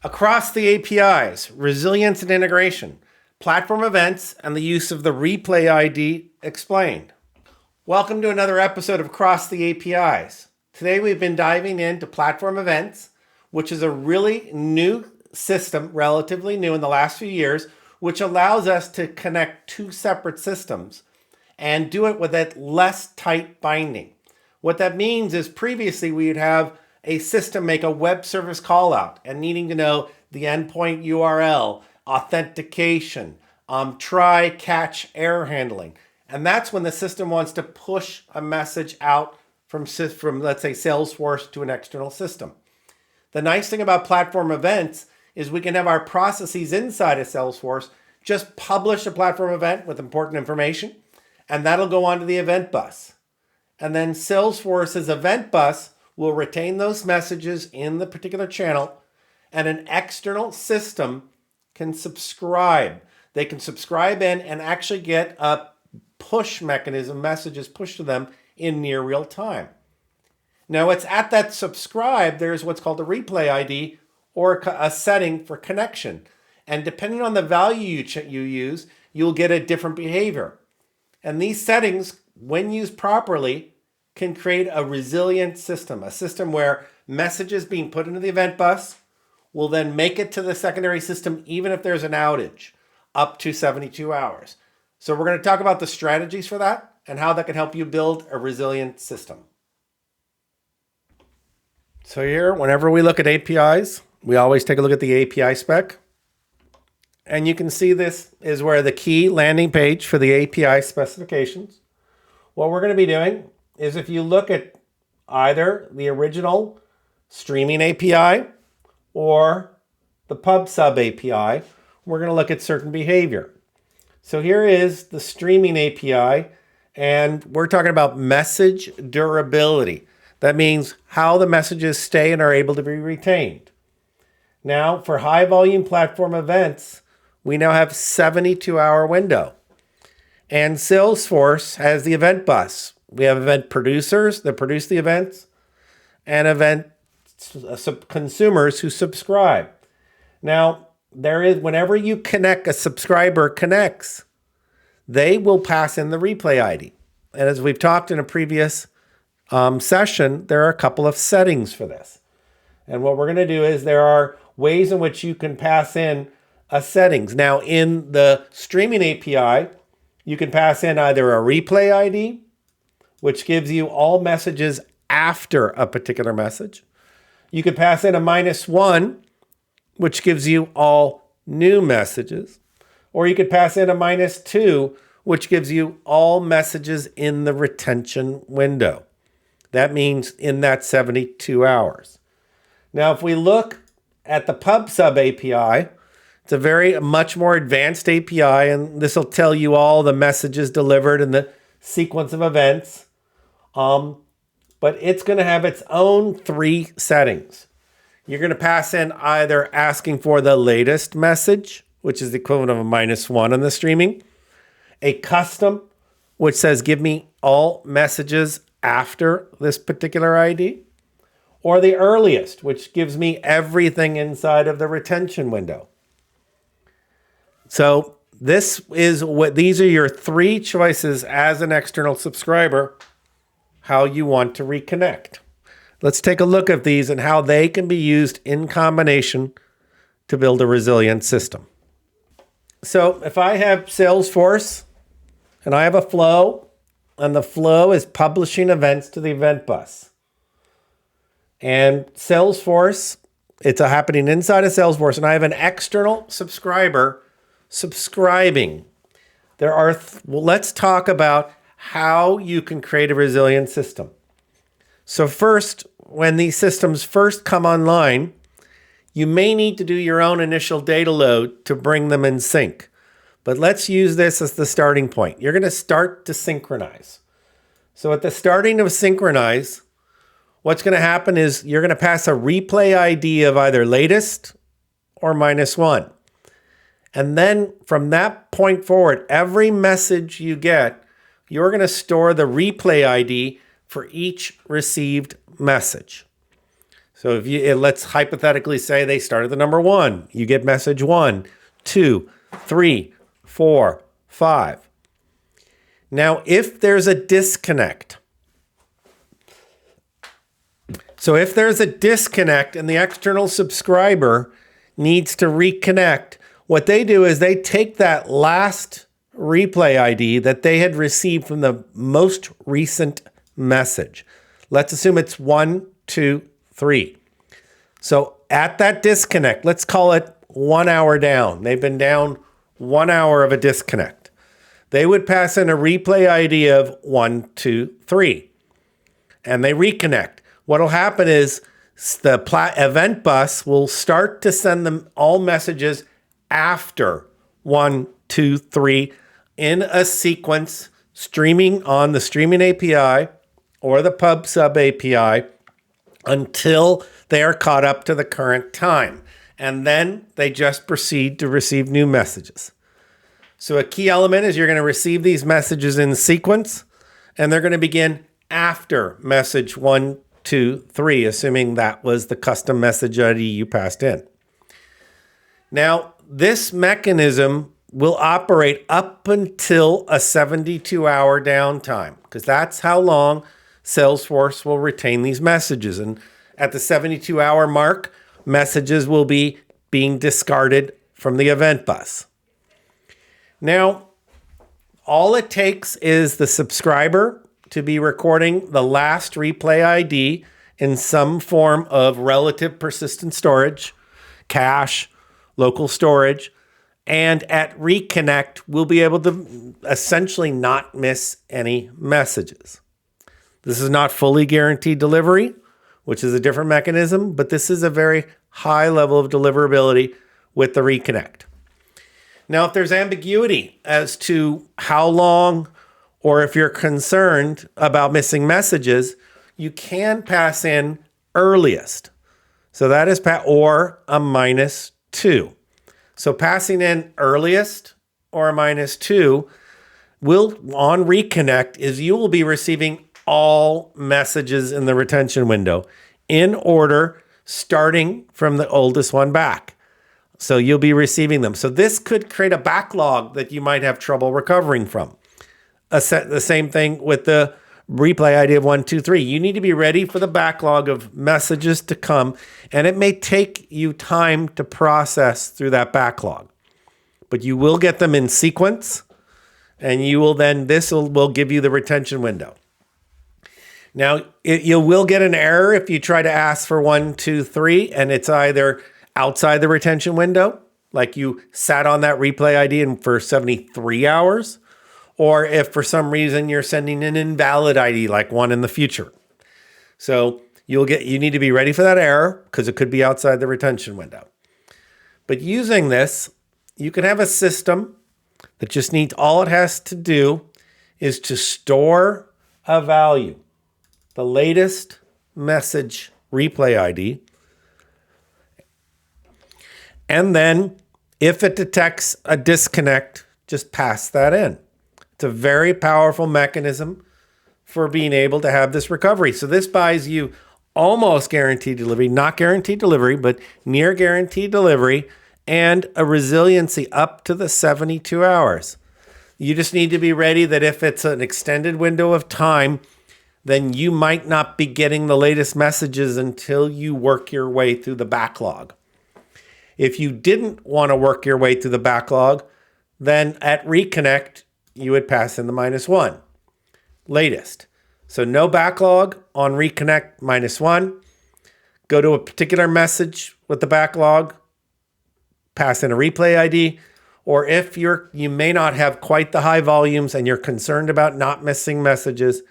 Across the APIs, resilience and integration, platform events, and the use of the replay ID explained. Welcome to another episode of Across the APIs. Today we've been diving into platform events, which is a really new system, relatively new in the last few years, which allows us to connect two separate systems and do it with a less tight binding. What that means is previously we would have a system make a web service call out and needing to know the endpoint URL, authentication, try, catch, error handling. And that's when the system wants to push a message out from let's say, Salesforce to an external system. The nice thing about platform events is we can have our processes inside of Salesforce just publish a platform event with important information, and that'll go onto the event bus. And then Salesforce's event bus will retain those messages in the particular channel, and an external system can subscribe. They can subscribe in and actually get a push mechanism, messages pushed to them in near real time. Now it's at that subscribe, there's what's called a replay ID or a setting for connection. And depending on the value you use, you'll get a different behavior. And these settings, when used properly, can create a resilient system, a system where messages being put into the event bus will then make it to the secondary system even if there's an outage, up to 72 hours. So we're going to talk about the strategies for that and how that can help you build a resilient system. So here, whenever we look at APIs, we always take a look at the API spec. And you can see this is where the key landing page for the API specifications. What we're going to be doing is if you look at either the original streaming API or the pub sub API, we're going to look at certain behavior. So here is the streaming API, and we're talking about message durability. That means how the messages stay and are able to be retained. Now, for high volume platform events, we now have 72-hour window. And Salesforce has the event bus. We have event producers that produce the events and event consumers who subscribe. Now, whenever you connect, a subscriber connects, they will pass in the replay ID. And as we've talked in a previous session, there are a couple of settings for this. And what we're going to do is there are ways in which you can pass in settings. Now, in the streaming API, you can pass in either a replay ID, which gives you all messages after a particular message. You could pass in a -1, which gives you all new messages. Or you could pass in a -2, which gives you all messages in the retention window. That means in that 72 hours. Now, if we look at the pub sub API, it's a much more advanced API, and this will tell you all the messages delivered and the sequence of events. But it's going to have its own 3 settings. You're going to pass in either asking for the latest message, which is the equivalent of a -1 in the streaming, a custom, which says give me all messages after this particular ID, or the earliest, which gives me everything inside of the retention window. So these are your 3 choices as an external subscriber, how you want to reconnect. Let's take a look at these and how they can be used in combination to build a resilient system. So if I have Salesforce and I have a flow, and the flow is publishing events to the event bus. And Salesforce, it's happening inside of Salesforce, and I have an external subscriber subscribing. Let's talk about how you can create a resilient system. So first, when these systems first come online, you may need to do your own initial data load to bring them in sync. But let's use this as the starting point. You're going to start to synchronize. So at the starting of synchronize, what's going to happen is you're going to pass a replay ID of either latest or -1. And then from that point forward, every message you get, you're going to store the replay ID for each received message. So let's hypothetically say they start at the number 1. You get message 1, 2, 3, 4, 5. Now, if there's a disconnect, so if there's a disconnect and the external subscriber needs to reconnect, what they do is they take that last replay ID that they had received from the most recent message. Let's assume it's 1, 2, 3. So at that disconnect, let's call it 1 hour down. They've been down 1 hour of a disconnect. They would pass in a replay ID of 1, 2, 3, and they reconnect. What'll happen is the event bus will start to send them all messages after 1, 2, 3 in a sequence, streaming on the streaming API or the pub sub API until they are caught up to the current time. And then they just proceed to receive new messages. So a key element is you're going to receive these messages in sequence, and they're going to begin after message 1, 2, 3, assuming that was the custom message ID you passed in. Now, this mechanism will operate up until a 72-hour downtime, because that's how long Salesforce will retain these messages. And at the 72-hour mark, messages will be being discarded from the event bus. Now, all it takes is the subscriber to be recording the last replay ID in some form of relative persistent storage, cache, local storage, and at reconnect, we'll be able to essentially not miss any messages. This is not fully guaranteed delivery, which is a different mechanism, but this is a very high level of deliverability with the reconnect. Now, if there's ambiguity as to how long, or if you're concerned about missing messages, you can pass in earliest. So that is or a -2. So passing in earliest or a -2 will, on reconnect, is you will be receiving all messages in the retention window in order, starting from the oldest one back. So you'll be receiving them. So this could create a backlog that you might have trouble recovering from. The same thing with the replay ID of 1, 2, 3. You need to be ready for the backlog of messages to come, and it may take you time to process through that backlog. But you will get them in sequence, and you will then, this will give you the retention window. Now, you will get an error if you try to ask for 1, 2, 3, and it's either outside the retention window, like you sat on that replay ID for 73 hours, or if for some reason you're sending an invalid ID, like one in the future. So you need to be ready for that error because it could be outside the retention window. But using this, you can have a system that just needs, all it has to do is to store a value, the latest message replay ID. And then if it detects a disconnect, just pass that in. It's a very powerful mechanism for being able to have this recovery. So this buys you almost guaranteed delivery, not guaranteed delivery, but near guaranteed delivery, and a resiliency up to the 72 hours. You just need to be ready that if it's an extended window of time, then you might not be getting the latest messages until you work your way through the backlog. If you didn't want to work your way through the backlog, then at reconnect, you would pass in the -1, latest. So no backlog on reconnect, -1. Go to a particular message with the backlog, pass in a replay ID, or if you may not have quite the high volumes and you're concerned about not missing messages,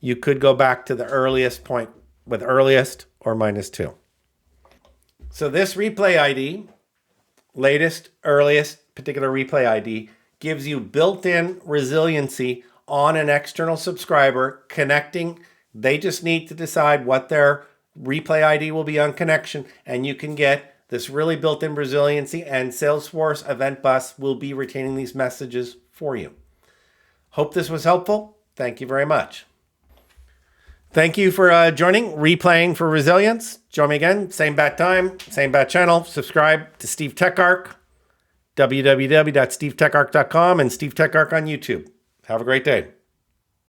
you could go back to the earliest point with earliest or -2. So this replay ID, latest, earliest, particular replay ID, gives you built-in resiliency on an external subscriber connecting. They just need to decide what their replay ID will be on connection, and you can get this really built-in resiliency, and Salesforce Event Bus will be retaining these messages for you. Hope this was helpful. Thank you very much. Thank you for joining Replaying for Resilience. Join me again, same bat time, same bat channel. Subscribe to SteveTechArc, www.stevetecharc.com, and SteveTechArc on YouTube. Have a great day.